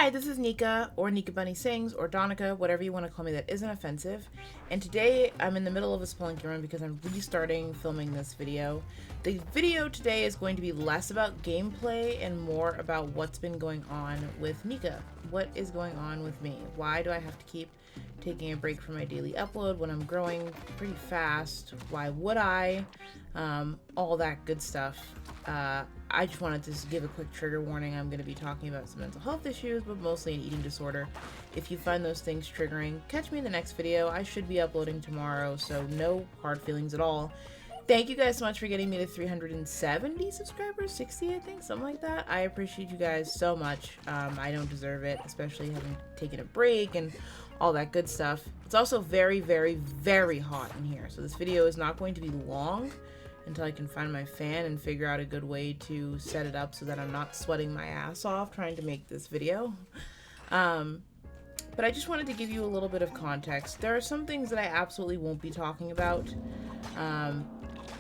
Hi, this is Nika, or nicabunnysings, or Donica, whatever you want to call me that isn't offensive. And today I'm in the middle of a Spelunky run because I'm restarting filming this video. The video today is going to be less about gameplay and more about what's been going on with Nika. What is going on with me? Why do I have to keep taking a break from my daily upload when I'm growing pretty fast? Why would I? All that good stuff. I just wanted to give a quick trigger warning. I'm going to be talking about some mental health issues, but mostly an eating disorder. If you find those things triggering, catch me in the next video. I should be uploading tomorrow, so no hard feelings at all. Thank you guys so much for getting me to 370 subscribers, 60 I think, something like that. I appreciate you guys so much. I don't deserve it, especially having taken a break and all that good stuff. It's also very, very, very hot in here, so this video is not going to be long until I can find my fan and figure out a good way to set it up so that I'm not sweating my ass off trying to make this video. But I just wanted to give you a little bit of context. There are some things that I absolutely won't be talking about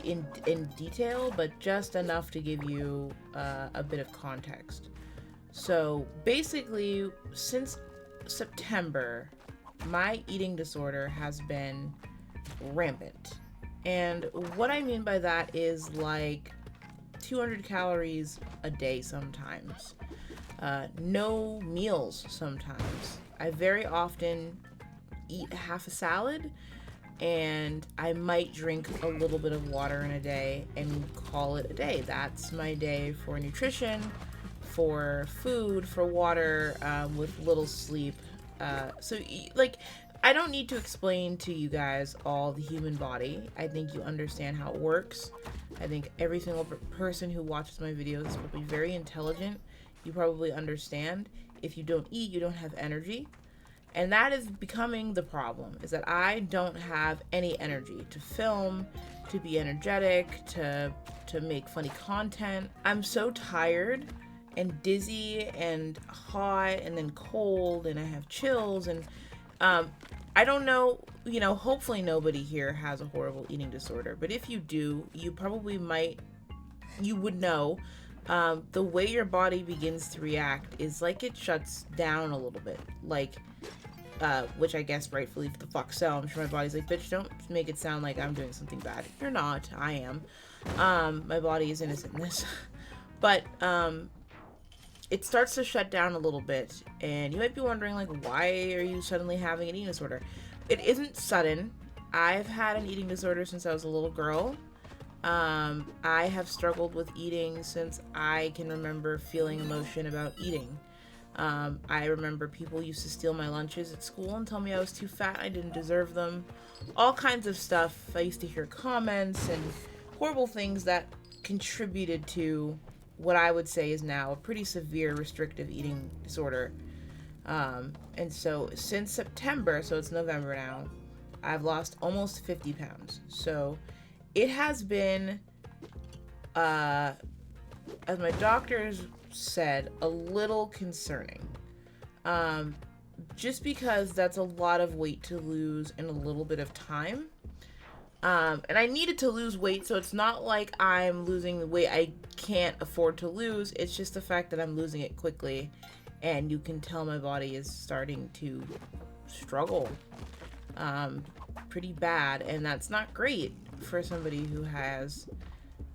in detail, but just enough to give you a bit of context. So basically, since September, my eating disorder has been rampant. And what I mean by that is like 200 calories a day sometimes. No meals sometimes. I very often eat half a salad and I might drink a little bit of water in a day and call it a day. That's my day for nutrition, for food, for water, with little sleep. I don't need to explain to you guys all the human body. I think you understand how it works. I think every single person who watches my videos is probably very intelligent. You probably understand. If you don't eat, you don't have energy. And that is becoming the problem, is that I don't have any energy to film, to be energetic, to make funny content. I'm so tired and dizzy and hot and then cold and I have chills and I don't know, hopefully nobody here has a horrible eating disorder, but if you do, you would know the way your body begins to react is like it shuts down a little bit, which I guess rightfully the fuck so. I'm sure my body's like, bitch, don't make it sound like I'm doing something bad. You're not. I am. My body is innocent in this. But it starts to shut down a little bit, and you might be wondering, like, why are you suddenly having an eating disorder? It isn't sudden. I've had an eating disorder since I was a little girl. I have struggled with eating since I can remember feeling emotion about eating. I remember people used to steal my lunches at school and tell me I was too fat, I didn't deserve them. All kinds of stuff. I used to hear comments and horrible things that contributed to what I would say is now a pretty severe restrictive eating disorder. And so since September, so it's November now, I've lost almost 50 pounds. So it has been, as my doctors said, a little concerning. Just because that's a lot of weight to lose in a little bit of time. And I needed to lose weight, so it's not like I'm losing the weight I can't afford to lose. It's just the fact that I'm losing it quickly, and you can tell my body is starting to struggle pretty bad, and that's not great for somebody who has,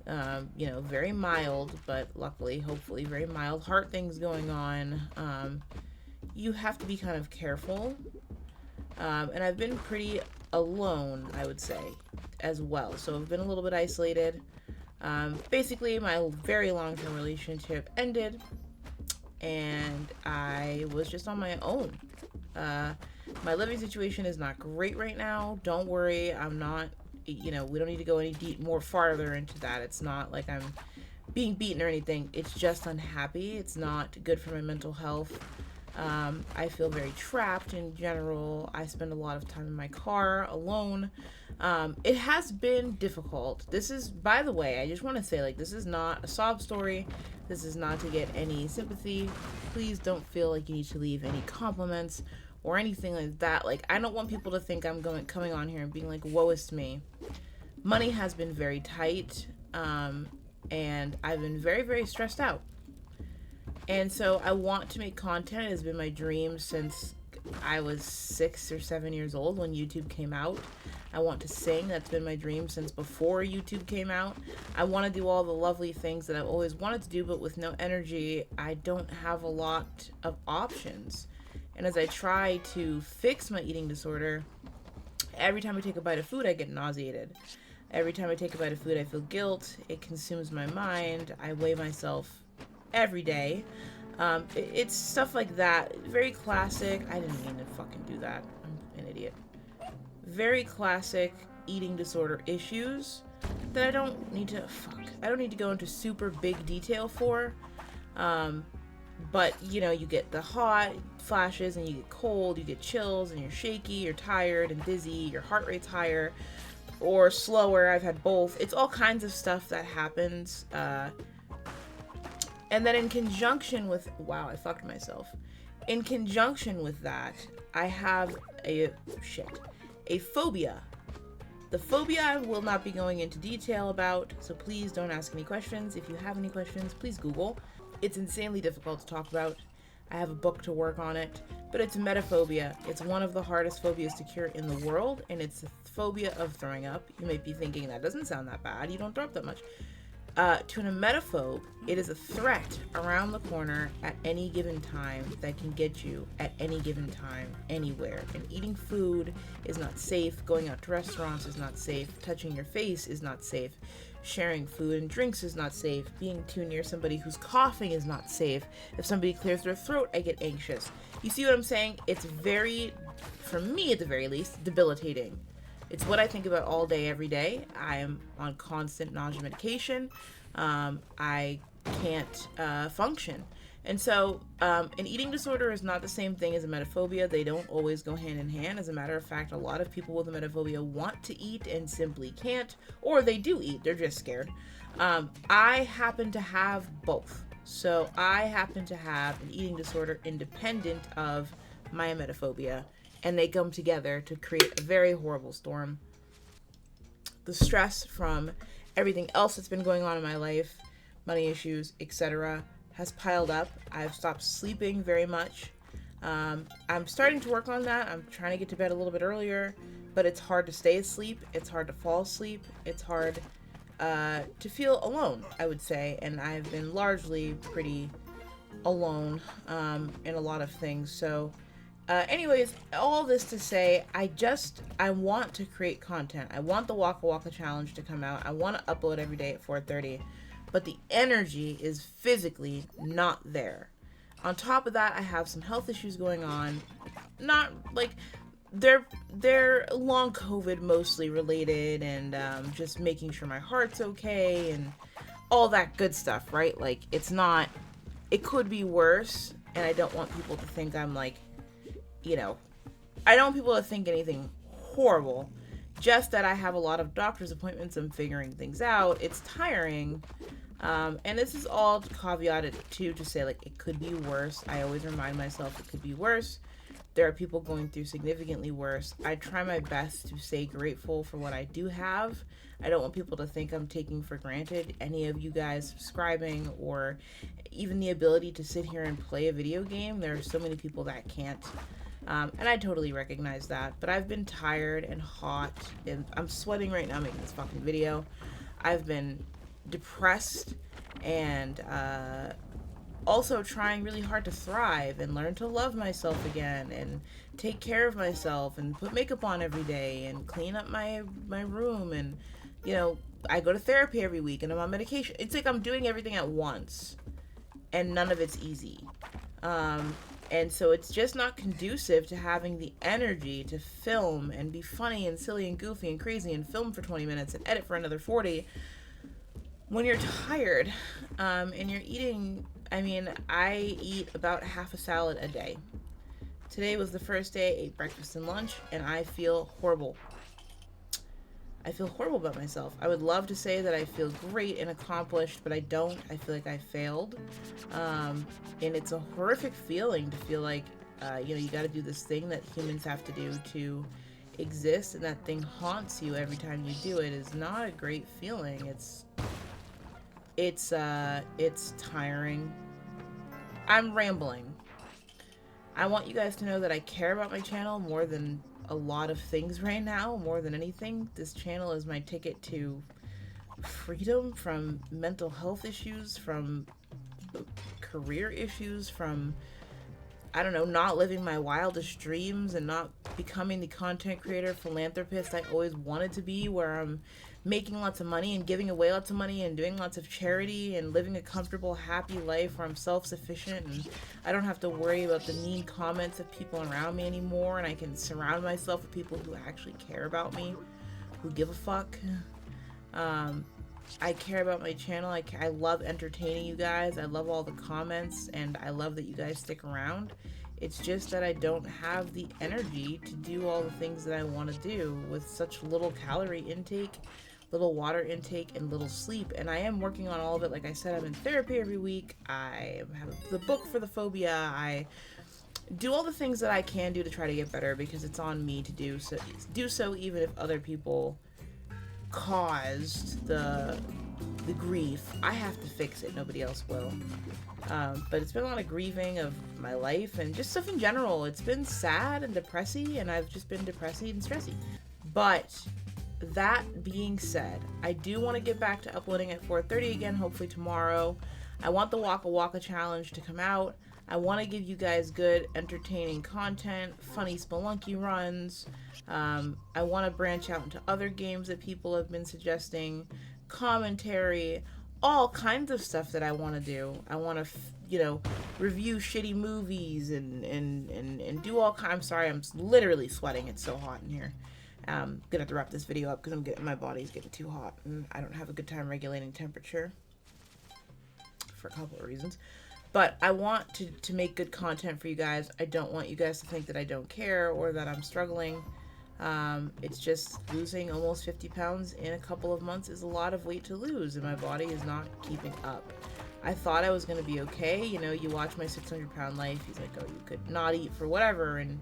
very mild, but luckily, hopefully, very mild heart things going on. You have to be kind of careful, and I've been pretty alone, I would say, as well. So I've been a little bit isolated. Basically, my very long-term relationship ended, and I was just on my own. My living situation is not great right now. Don't worry, I'm not, we don't need to go any more farther into that. It's not like I'm being beaten or anything. It's just unhappy. It's not good for my mental health. I feel very trapped in general. I spend a lot of time in my car alone. It has been difficult. This is, by the way, I just want to say, this is not a sob story. This is not to get any sympathy. Please don't feel like you need to leave any compliments or anything like that. I don't want people to think I'm coming on here and being like, woe is me. Money has been very tight, and I've been very, very stressed out. And so I want to make content. It has been my dream since I was 6 or 7 years old when YouTube came out. I want to sing. That's been my dream since before YouTube came out. I want to do all the lovely things that I've always wanted to do, but with no energy, I don't have a lot of options. And as I try to fix my eating disorder, every time I take a bite of food, I get nauseated. Every time I take a bite of food, I feel guilt. It consumes my mind. I weigh myself every day. It's stuff like that. Very classic. I didn't mean to fucking do that. I'm an idiot. Very classic eating disorder issues that I don't need to go into super big detail for. But, you know, you get the hot flashes and you get cold, you get chills and you're shaky, you're tired and dizzy, your heart rate's higher or slower. I've had both. It's all kinds of stuff that happens. And then in conjunction with, wow, I fucked myself. In conjunction with that, I have a phobia. The phobia I will not be going into detail about, so please don't ask any questions. If you have any questions, please Google. It's insanely difficult to talk about. I have a book to work on it, but it's emetophobia. It's one of the hardest phobias to cure in the world, and it's the phobia of throwing up. You might be thinking, that doesn't sound that bad. You don't throw up that much. To an emetophobe, it is a threat around the corner at any given time that can get you at any given time, anywhere. And eating food is not safe. Going out to restaurants is not safe. Touching your face is not safe. Sharing food and drinks is not safe. Being too near somebody who's coughing is not safe. If somebody clears their throat, I get anxious. You see what I'm saying? It's very, for me at the very least, debilitating. It's what I think about all day, every day. I am on constant nausea medication. I can't function. And so an eating disorder is not the same thing as emetophobia. They don't always go hand in hand. As a matter of fact, a lot of people with emetophobia want to eat and simply can't, or they do eat, they're just scared. I happen to have both. So I happen to have an eating disorder independent of my emetophobia, and they come together to create a very horrible storm. The stress from everything else that's been going on in my life, money issues, etc., has piled up. I've stopped sleeping very much. I'm starting to work on that. I'm trying to get to bed a little bit earlier, but it's hard to stay asleep. It's hard to fall asleep. It's hard to feel alone, I would say. And I've been largely pretty alone in a lot of things. So anyways, all this to say, I want to create content. I want the Waka Waka challenge to come out. I want to upload every day at 4:30, but the energy is physically not there. On top of that, I have some health issues going on. Not like they're long COVID mostly related, and just making sure my heart's okay and all that good stuff, right? Like it could be worse, and I don't want people to think I'm like, you know, I don't want people to think anything horrible, just that I have a lot of doctor's appointments. I'm figuring things out. It's tiring. And this is all caveated to say, like, it could be worse. I always remind myself it could be worse. There are people going through significantly worse. I try my best to stay grateful for what I do have. I don't want people to think I'm taking for granted any of you guys subscribing or even the ability to sit here and play a video game. There are so many people that can't. And I totally recognize that, but I've been tired and hot, and I'm sweating right now making this fucking video. I've been depressed and also trying really hard to thrive and learn to love myself again and take care of myself and put makeup on every day and clean up my room. And, you know, I go to therapy every week and I'm on medication. It's like I'm doing everything at once and none of it's easy. And so it's just not conducive to having the energy to film and be funny and silly and goofy and crazy and film for 20 minutes and edit for another 40 when you're tired and you're eating. I mean, I eat about half a salad a day. Today was the first day I ate breakfast and lunch, and I feel horrible. I feel horrible about myself. I would love to say that I feel great and accomplished, but I don't. I feel like I failed. And it's a horrific feeling to feel like, you got to do this thing that humans have to do to exist, and that thing haunts you every time you do it. Is not a great feeling. It's tiring. I'm rambling. I want you guys to know that I care about my channel more than a lot of things right now, more than anything. This channel is my ticket to freedom from mental health issues, from career issues, from, I don't know, not living my wildest dreams and not becoming the content creator philanthropist I always wanted to be, where I'm making lots of money and giving away lots of money and doing lots of charity and living a comfortable, happy life where I'm self-sufficient and I don't have to worry about the mean comments of people around me anymore, and I can surround myself with people who actually care about me, who give a fuck. I care about my channel. I love entertaining you guys. I love all the comments, and I love that you guys stick around. It's just that I don't have the energy to do all the things that I want to do with such little calorie intake, little water intake, and little sleep. And I am working on all of it. Like I said, I'm in therapy every week. I have the book for the phobia. I do all the things that I can do to try to get better, because it's on me to do so even if other people caused the grief. I have to fix it, nobody else will. But it's been a lot of grieving of my life and just stuff in general. It's been sad and depressing, and I've just been depressy and stressy. But that being said, I do want to get back to uploading at 4:30 again, hopefully tomorrow. I want the Waka Waka challenge to come out. I want to give you guys good, entertaining content, funny Spelunky runs. I want to branch out into other games that people have been suggesting, commentary, all kinds of stuff that I want to do. I want to, review shitty movies and do all kinds. I'm sorry, I'm literally sweating. It's so hot in here. I'm gonna have to wrap this video up because my body's getting too hot and I don't have a good time regulating temperature for a couple of reasons. But I want to make good content for you guys. I don't want you guys to think that I don't care or that I'm struggling. It's just losing almost 50 pounds in a couple of months is a lot of weight to lose, and my body is not keeping up. I thought I was going to be okay. You watch my 600-pound life. He's like, oh, you could not eat for whatever, and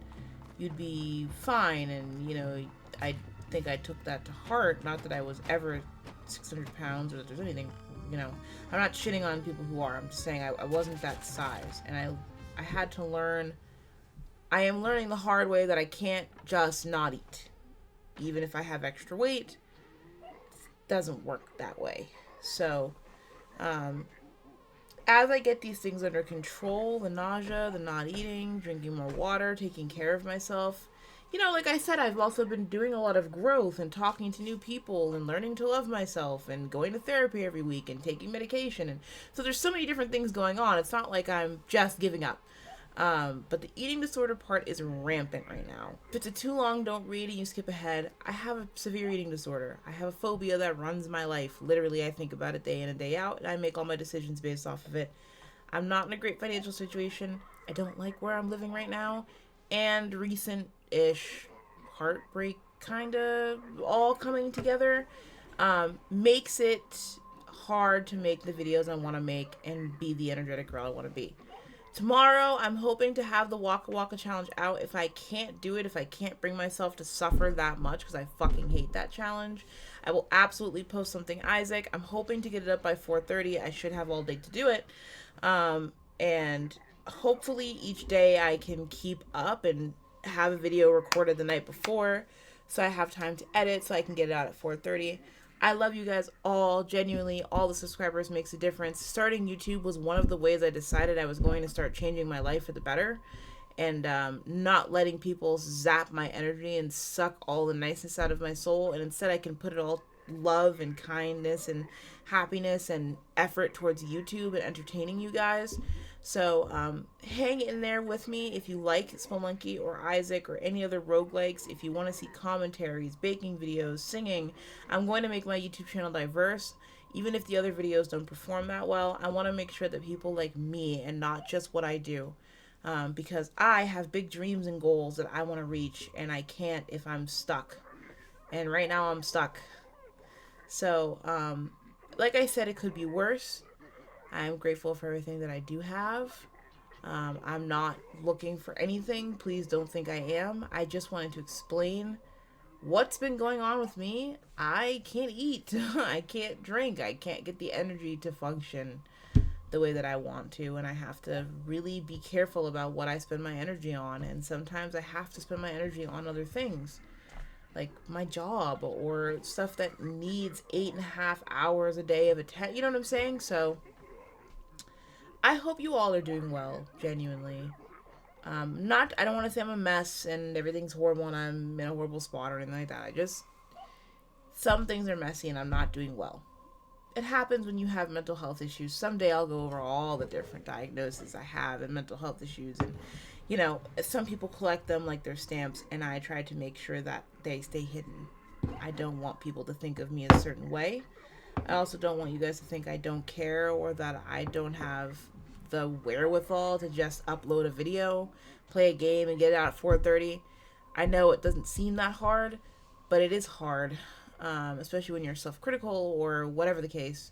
you'd be fine. And, I think I took that to heart. Not that I was ever 600 pounds or that there's anything, I'm not shitting on people who are. I'm just saying I wasn't that size, and I had to learn. I am learning the hard way that I can't just not eat. Even if I have extra weight, it doesn't work that way. So, as I get these things under control, the nausea, the not eating, drinking more water, taking care of myself, like I said, I've also been doing a lot of growth and talking to new people and learning to love myself and going to therapy every week and taking medication. And so there's so many different things going on. It's not like I'm just giving up. But the eating disorder part is rampant right now. If it's a too long don't read and you skip ahead, I have a severe eating disorder. I have a phobia that runs my life. Literally, I think about it day in and day out, and I make all my decisions based off of it. I'm not in a great financial situation. I don't like where I'm living right now. And recent-ish heartbreak kind of all coming together makes it hard to make the videos I want to make and be the energetic girl I want to be. Tomorrow, I'm hoping to have the Waka Waka challenge out. If I can't do it, if I can't bring myself to suffer that much, because I fucking hate that challenge, I will absolutely post something Isaac. I'm hoping to get it up by 4:30. I should have all day to do it. And hopefully each day I can keep up and have a video recorded the night before, so I have time to edit so I can get it out at 4:30. I love you guys all. Genuinely, all the subscribers makes a difference. Starting YouTube was one of the ways I decided I was going to start changing my life for the better, and not letting people zap my energy and suck all the niceness out of my soul, and instead I can put it all love and kindness and happiness and effort towards YouTube and entertaining you guys. So hang in there with me if you like Spelunky or Isaac or any other roguelikes. If you want to see commentaries, baking videos, singing, I'm going to make my YouTube channel diverse. Even if the other videos don't perform that well, I want to make sure that people like me and not just what I do. Because I have big dreams and goals that I want to reach, and I can't if I'm stuck. And right now I'm stuck. So, like I said, it could be worse. I'm grateful for everything that I do have. I'm not looking for anything. Please don't think I am. I just wanted to explain what's been going on with me. I can't eat. I can't drink. I can't get the energy to function. the way that I want to, and I have to really be careful about what I spend my energy on. And sometimes I have to spend my energy on other things, like my job or stuff that needs 8.5 hours a day of attention. You know what I'm saying? So I hope you all are doing well, genuinely. Not, I don't want to say I'm a mess and everything's horrible and I'm in a horrible spot or anything like that. I just, some things are messy and I'm not doing well. It happens when you have mental health issues. Someday I'll go over all the different diagnoses I have and mental health issues. And, you know, some people collect them like they're stamps, and I try to make sure that they stay hidden. I don't want people to think of me a certain way. I also don't want you guys to think I don't care or that I don't have the wherewithal to just upload a video, play a game, and get it out at 4:30. I know it doesn't seem that hard, but it is hard, especially when you're self-critical or whatever the case.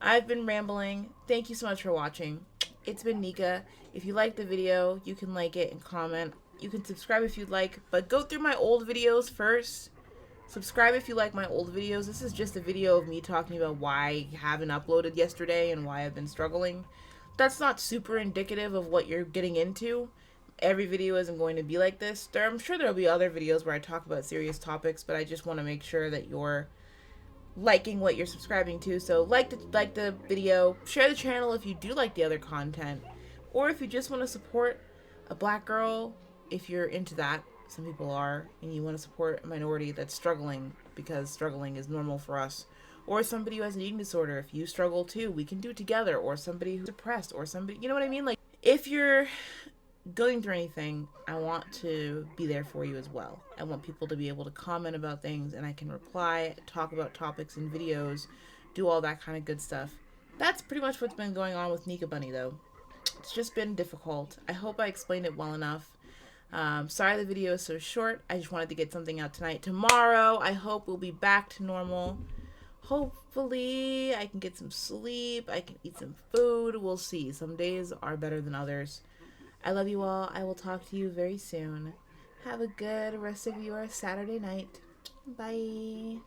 I've been rambling. Thank you so much for watching. It's been Nika. If you like the video, you can like it and comment. You can subscribe if you'd like, but go through my old videos first. Subscribe if you like my old videos. This is just a video of me talking about why I haven't uploaded yesterday and why I've been struggling. That's not super indicative of what you're getting into. Every video isn't going to be like this. I'm sure there'll be other videos where I talk about serious topics, but I just want to make sure that you're liking what you're subscribing to. So like the video, share the channel if you do like the other content, or if you just want to support a black girl, if you're into that. Some people are, and you want to support a minority that's struggling, because struggling is normal for us. Or somebody who has an eating disorder, if you struggle too, we can do it together. Or somebody who's depressed, or somebody, you know what I mean? Like, if you're going through anything, I want to be there for you as well. I want people to be able to comment about things, and I can reply, talk about topics in videos, do all that kind of good stuff. That's pretty much what's been going on with Nika Bunny, though. It's just been difficult. I hope I explained it well enough. Sorry the video is so short. I just wanted to get something out tonight. Tomorrow, I hope we'll be back to normal. Hopefully, I can get some sleep. I can eat some food. We'll see. Some days are better than others. I love you all. I will talk to you very soon. Have a good rest of your Saturday night. Bye.